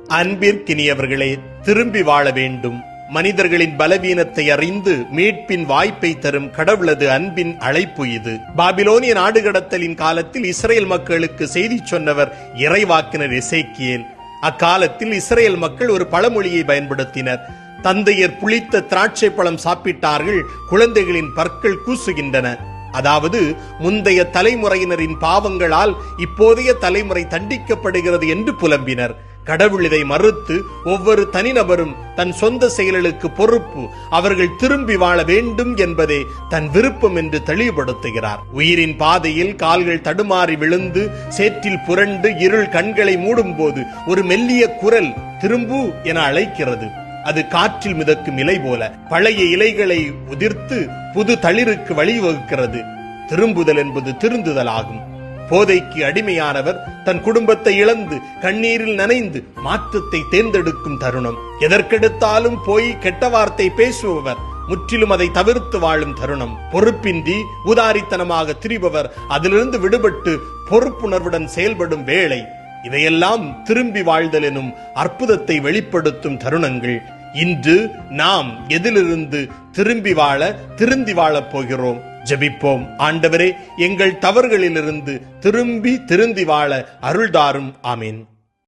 அன்பிற்கினியவர்களே, திரும்பி வாழ வேண்டும். மனிதர்களின் பலவீனத்தை அறிந்து மீட்பின் வாய்ப்பை தரும் கடவுளது அன்பின் அழைப்பு இது. பாபிலோனிய நாடு கடத்தலின் காலத்தில் இஸ்ரேல் மக்களுக்கு செய்தி சொன்னவர் இறைவாக்கினர் எசேக்கியேல். அக்காலத்தில் இஸ்ரேல் மக்கள் ஒரு பழமொழியை பயன்படுத்தினர். தந்தையர் புளித்த திராட்சை பழம் சாப்பிட்டார்கள், குழந்தைகளின் பற்கள் கூசுகின்றன. அதாவது, முந்தைய தலைமுறையினரின் பாவங்களால் இப்போதைய தலைமுறை தண்டிக்கப்படுகிறது என்று புலம்பினர். கடவுள் இதை மறுத்து ஒவ்வொரு தனிநபரும் தன் சொந்த செயல்களுக்கு பொறுப்பு, அவர்கள் திரும்பி வாழ வேண்டும் என்பதே தன் விருப்பம் என்று தெளிவுபடுத்துகிறார். உயிரின் பாதையில் கால்கள் தடுமாறி விழுந்து சேற்றில் புரண்டு இருள் கண்களை மூடும் போது ஒரு மெல்லிய குரல் திரும்பு என அழைக்கிறது. அது காற்றில் மிதக்கும் இலை போல பழைய இலைகளை உதிர்த்து புது தளிருக்கு வழிவகுக்கிறது. திரும்புதல் என்பது திருந்துதல் ஆகும். போதைக்கு அடிமையானவர் தன் குடும்பத்தை இழந்து கண்ணீரில் நனைந்து மாற்றத்தை தேர்ந்தெடுக்கும் தருணம். எதற்கெடுத்தாலும் போய் கெட்ட வார்த்தை பேசுபவர் முற்றிலும் அதை தவிர்த்து வாழும் தருணம். பொறுப்பின்றி உதாரித்தனமாக திரிபவர் அதிலிருந்து விடுபட்டு பொறுப்புணர்வுடன் செயல்படும் வேளை. இவையெல்லாம் திரும்பி வாழ்தல் எனும் அற்புதத்தை வெளிப்படுத்தும் தருணங்கள். இன்று நாம் எதிலிருந்து திரும்பி திருந்தி வாழப் போகிறோம்? ஜெபிப்போம். ஆண்டவரே, எங்கள் தவறுகளிலிருந்து திருந்தி வாழ அருள்தாரும். ஆமீன்.